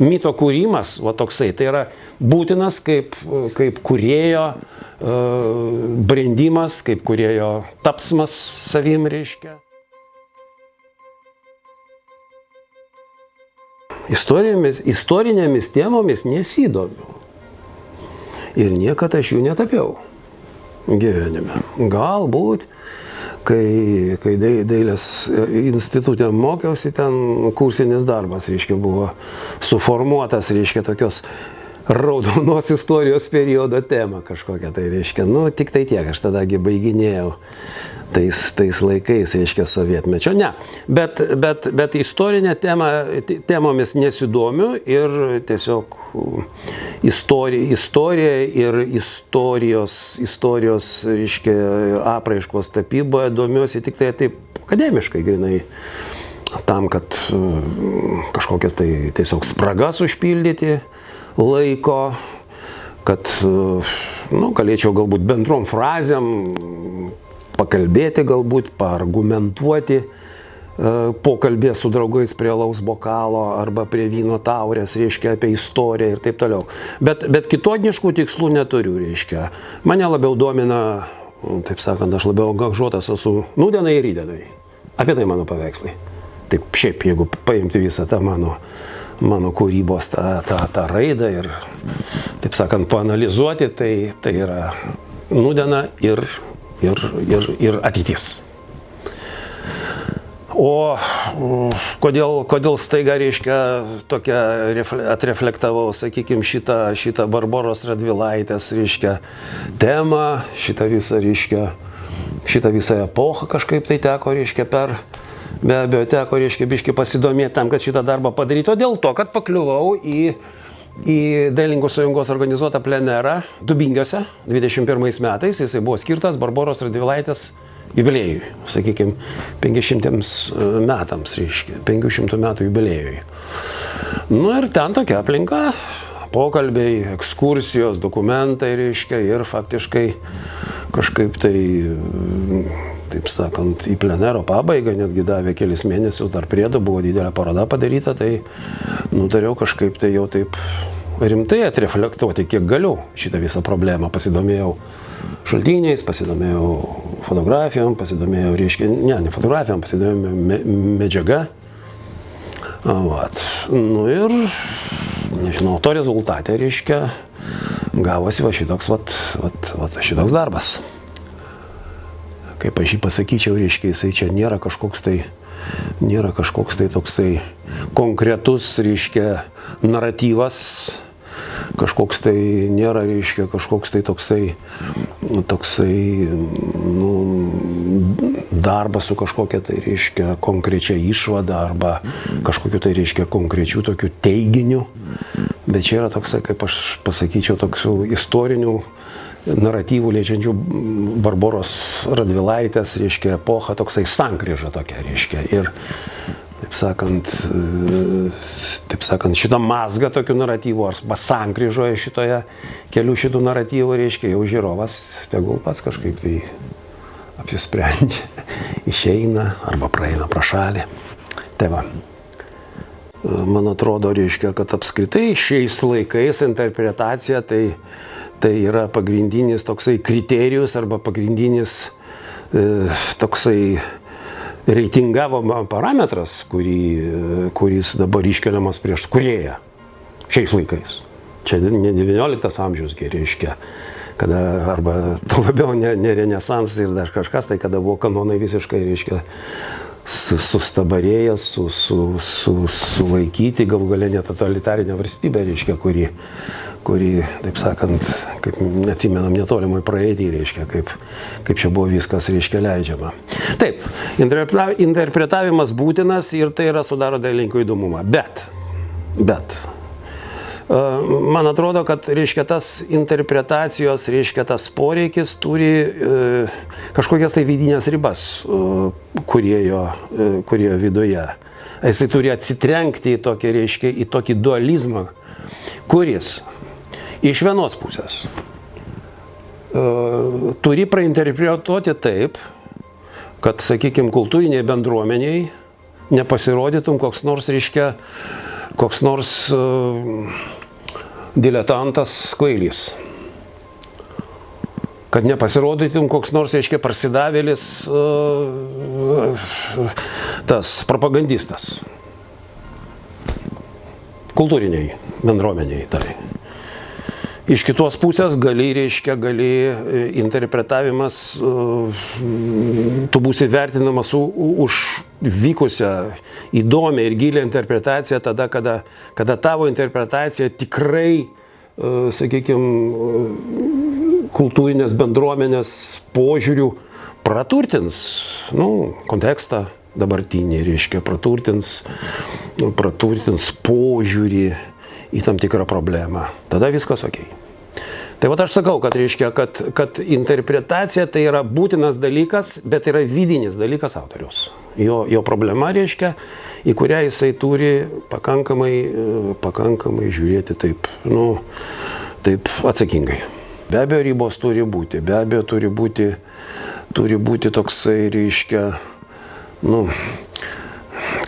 mito kūrimas, va toksai, tai yra būtinas kaip kūrėjo brendimas, kaip kūrėjo tapsmas savim, reiškia. Istorinėmis temomis nesidomiu. Ir niekada aš jų netapiau gyvenime. Galbūt, kai dailės institute mokiausi, ten kursinis darbas, reiškia, buvo suformuotas, reiškia, tokios raudonos istorijos periodo tema kažkokia, tai reiškia, nu, tik tai tiek, aš tadagi baiginėjau tais laikais, reiškia, sovietmečio. Ne, bet istorinė temomis nesidomiu ir tiesiog istorija ir istorijos, reiškia, apraiškos tapyboje domiuosi tik tai taip akademiškai grinai, tam, kad kažkokias tai tiesiog spragas užpildyti laiko, kad, nu, galėčiau galbūt bendrom frazėm pakalbėti, galbūt paargumentuoti pokalbė su draugais prie alaus bokalo arba prie vyno taurės, reiškia, apie istoriją ir taip toliau. Bet kitoniškų tikslų neturiu, reiškia. Mane labiau domina, taip sakant, aš labiau angažuotas esu nūdienai ir rytdienai. Apie tai mano paveikslai. Taip, šiaip, jeigu paimti visą tą mano kūrybos tą raidą ir, taip sakant, paanalizuoti, tai yra nūdiena ir ateitis. O kodėl staiga, reiškia, tokia atreflektavau, sakykime, šitą Barboros Radvilaitės, reiškia, temą, šitą visą epochą kažkaip tai teko, reiškia, be abejo, teko, reiškia, biškį pasidomėti tam, kad šitą darbą padaryti, o dėl to, kad pakliuvau į Dailininkų sąjungos organizuotą plenerą Dubingiuose 21 metais. Jisai buvo skirtas Barboros Radvilaitės jubiliejui, sakykime, 500 metams, reiškia, 500 metų jubiliejui. Nu ir ten tokia aplinka, pokalbiai, ekskursijos, dokumentai, reiškia, ir faktiškai kažkaip tai, taip sakant, į plenero pabaigą, netgi davė kelis mėnesius, dar priedo, buvo didelė paroda padaryta, tai nutariau kažkaip tai jau taip rimtai atreflektuoti, kiek galiu šitą visą problemą. Pasidomėjau šaltiniais, pasidomėjau fotografijom, pasidomėjau, reiškia, ne fotografijom, pasidomėjau medžiaga. Nu ir, nežinau, to rezultate, reiškia, gavosi va šitoks darbas. Kaip aš jį pasakyčiau, reiškia, jisai čia nėra kažkoks tai toksai konkretus, reiškia, naratyvas, kažkoks tai nėra, reiškia, kažkoks tai toksai, nu, darbas su kažkokia tai, reiškia, konkrečia išvada arba kažkokiu tai, reiškia, konkrečių tokių teiginių, bet čia yra toksai, kaip aš pasakyčiau, tokių istorinių naratyvų liečiančių Barboros Radvilaitės, reiškia, epocha, toksai sankryža tokia, reiškia. Ir, taip sakant, šitą mazgą tokių naratyvų arba sankryžoje šitoje kelių šitų naratyvų, reiškia, jau žiūrovas tegul pats kažkaip tai apsisprendžia, išeina arba praeina pro šalį. Tai va. Man atrodo, reiškia, kad apskritai šiais laikais interpretacija tai yra pagrindinis toksai kriterijus arba pagrindinis toksai reitingavimo parametras, kuris dabar iškeliamas prieš kūrėją šiais laikais. Čia ne 19 amžius, reiškia, kada, arba to labiau ne renesansas ir dar kažkas, tai kada buvo kanonai visiškai, reiškia, sustabarėjęs, sulaikyti, galų gale net totalitarinė valstybė, reiškia, kuri, taip sakant, kaip neatsimenam netolimai praeitį, reiškia, kaip čia buvo viskas, reiškia, leidžiama. Taip, interpretavimas būtinas ir tai yra sudaro dailininkų įdomumą, bet, man atrodo, kad, reiškia, tas interpretacijos, reiškia, tas poreikis turi kažkokias tai vidinės ribas kūrėjo viduje. Jisai turi atsitrenkti į tokį, reiškia, į tokį dualizmą, kuris iš vienos pusės turi prainterpretuoti taip, kad, sakykime, kultūriniai bendruomeniai nepasirodytum koks nors, reiškia, koks nors diletantas kvailys. Kad nepasirodytum koks nors, reiškia, parsidavėlis tas propagandistas. Kultūriniai bendruomeniai tai. Iš kitos pusės gali interpretavimas, tu būsi vertinamas už vykusią įdomią ir gilią interpretaciją tada, kada tavo interpretacija tikrai, sakykime, kultūrinės bendruomenės požiūrių praturtins, kontekstą dabartinį, reiškia, praturtins požiūrį į tam tikrą problemą. Tada viskas ok. Tai vat aš sakau, kad reiškia, kad interpretacija tai yra būtinas dalykas, bet yra vidinis dalykas autoriaus. Jo problema, reiškia, į kurią jisai turi pakankamai žiūrėti taip atsakingai. Be abejo, ribos turi būti, be abejo, turi būti toksai, reiškia,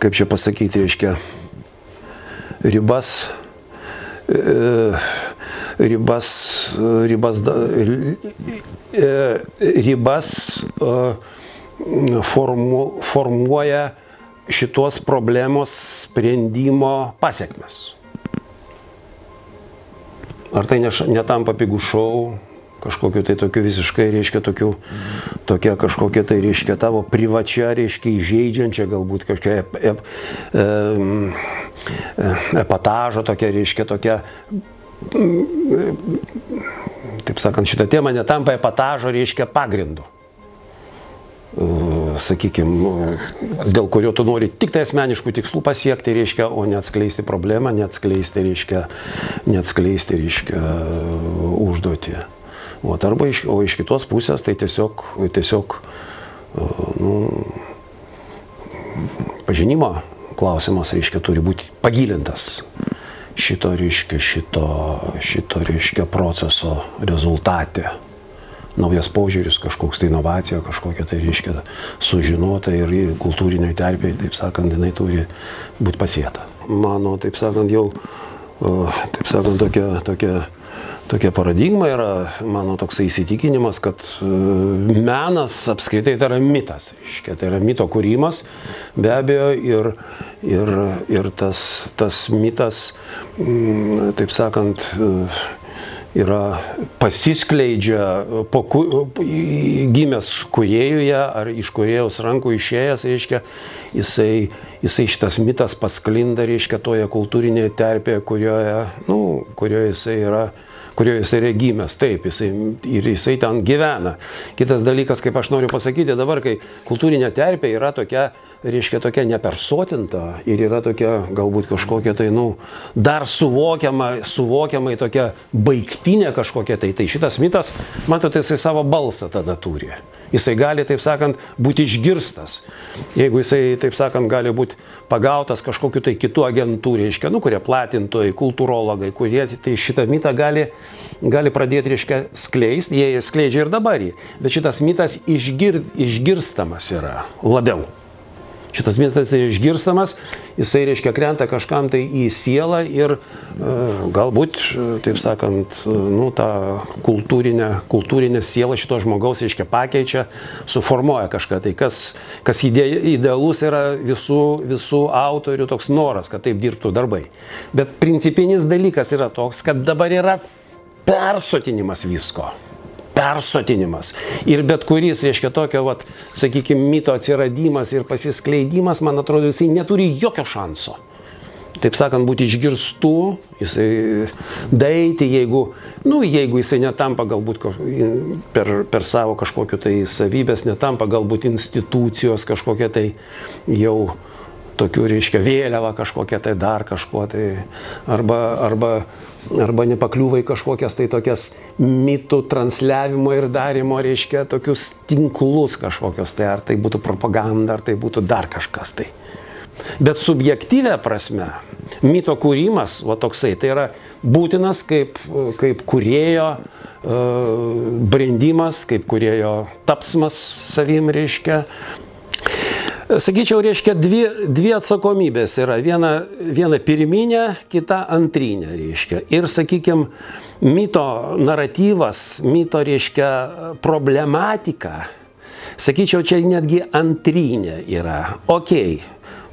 kaip čia pasakyti, reiškia, ribas formuoja šitos problemos sprendimo pasekmes. Ar tai netampa pigų šou, kažkokiu tai tokiu visiškai, reiškia, tokia kažkokia tai, reiškia, tavo privačia, reiškia, įžeidžiančia, galbūt kažkokia epatažo, tokia, reiškia, tokia, taip sakant, šitą temą netampa epatažo, reiškia, pagrindu. Sakykime, dėl kurio tu nori tik tai asmeniškų tikslų pasiekti, reiškia, o neatskleisti problemą, neatskleisti, reiškia, užduotį. O iš kitos pusės tai tiesiog pažinimo klausimas, reiškia, turi būti pagilintas šito proceso rezultate. Naujas požiūris, kažkoks tai inovacija, kažkokia tai, reiškia, sužinota ir kultūrinio terpėje, taip sakant, jinai turi būti pasieta. Mano, taip sakant, jau, taip sakant, tokia paradigma yra, mano toksai įsitikinimas, kad menas apskritai tai yra mitas, reiškia, tai yra mito kūrimas, be abejo, ir tas mitas, taip sakant, yra pasiskleidžia gimęs kūrėjuje ar iš kūrėjos rankų išėjęs, reiškia, jisai šitas mitas pasklinda, reiškia, toje kultūrinėje terpėje, kurioje jisai yra gimęs, taip, jisai ten gyvena. Kitas dalykas, kaip aš noriu pasakyti dabar, kai kultūrinė terpė yra tokia, reiškia, tokia nepersotinta ir yra tokia galbūt kažkokia tai, dar suvokiamai tokia baigtinė kažkokia tai šitas mitas, matote, jisai savo balsą tada turi. Jisai gali, taip sakant, būti išgirstas. Jeigu jisai, taip sakant, gali būti pagautas kažkokiu tai kitų agentų, reiškia, kurie platintojai, kultūrologai, kurie tai šitą mitą gali pradėti, reiškia, skleisti, jie skleidžia ir dabar jį, bet šitas mitas išgirstamas yra labiau. Šitas mitas yra išgirstamas, jisai, reiškia, krenta kažkam tai į sielą ir galbūt, taip sakant, tą kultūrinę sielą šito žmogaus, reiškia, pakeičia, suformuoja kažką tai, kas idealus yra visų autorių toks noras, kad taip dirbtų darbai. Bet principinis dalykas yra toks, kad dabar yra persotinimas visko. Persotinimas. Ir bet kuris, reiškia, tokio, sakykime, mito atsiradimas ir pasiskleidimas, man atrodo, jisai neturi jokio šanso. Taip sakant, būti išgirstu, jisai daeiti, jeigu jisai netampa galbūt per savo kažkokiu tai savybės, netampa galbūt institucijos kažkokia tai jau tokių, reiškia, vėliava kažkokia tai dar kažkuo tai, arba nepakliūva į kažkokias tai tokias mitų transliavimo ir darimo, reiškia, tokius tinklus kažkokios tai, ar tai būtų propaganda, ar tai būtų dar kažkas tai. Bet subjektyvę prasme, mito kūrimas, toksai, tai yra būtinas kaip kūrėjo brendimas, kaip kūrėjo tapsmas savim, reiškia. Sakyčiau, reiškia, dvi atsakomybės yra. Viena pirminė, kita antrinė, reiškia. Ir, sakykime, mito naratyvas, mito, reiškia, problematika, sakyčiau, čia netgi antrinė yra. Okei.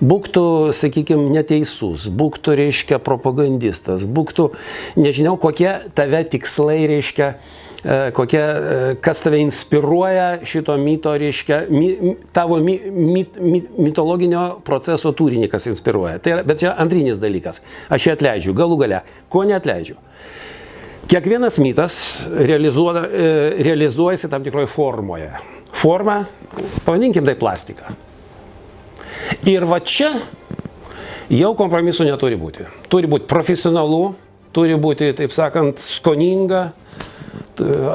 Būk tu, sakykime, neteisus, būk tu, reiškia, propagandistas, būk tu, nežinau, kokie tave tikslai, reiškia, kas tave inspiruoja šito mito, reiškia, tavo mitologinio proceso turinį, kas inspiruoja. Tai yra, bet čia antrinis dalykas. Aš jį atleidžiu, galų gale. Ko neatleidžiu? Kiekvienas mitas realizuojasi tam tikroje formoje. Forma, pavadinkim tai plastika. Ir va čia jau kompromisų neturi būti. Turi būti profesionalu, turi būti, taip sakant, skoninga.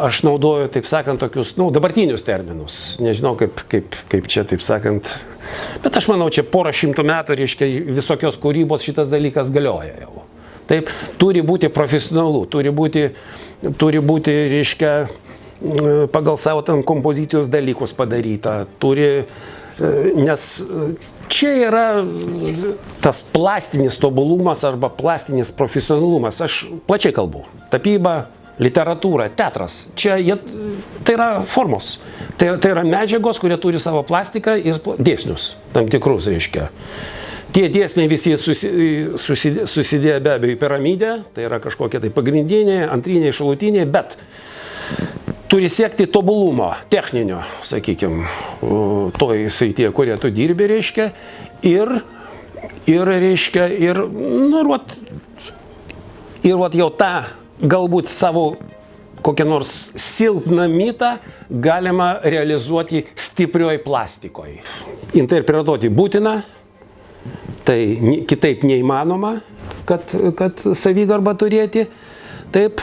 Aš naudoju, taip sakant, tokius, dabartinius terminus. Nežinau, kaip čia, taip sakant. Bet aš manau, čia porą šimtų metų, reiškia, visokios kūrybos šitas dalykas galioja jau. Taip, turi būti profesionalu, turi būti, reiškia, pagal savo tam kompozicijos dalykus padaryta. Nes čia yra tas plastinis tobulumas arba plastinis profesionalumas. Aš plačiai kalbu. Tapyba, literatūra, teatras. Tai yra formos. Tai yra medžiagos, kurie turi savo plastiką ir dėsnius tam tikrus, reiškia. Tie dėsniai visi susidėję be abejo į piramidę, tai yra kažkokie tai pagrindiniai, antriniai, šalutiniai, bet turi siekti tobulumo, techninio, sakykime, toj srityje, kurie tu dirbi, reiškia, ir reiškia, ir jau tą galbūt savo kokią nors silpną mitą galima realizuoti stiprioj plastikoj. Interpretuoti būtina, tai kitaip neįmanoma, kad savigarbą turėti. Taip,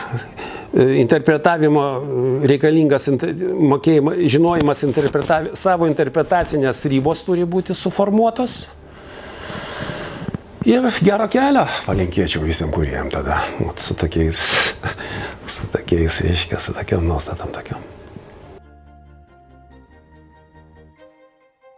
interpretavimo reikalingas žinojimas, savo interpretacinės ribos turi būti suformuotos. Ir gero kelio palinkėčiau visiems kūrėjams tada, su tokiais, reiškia, su tokiam nuostatam tokiam.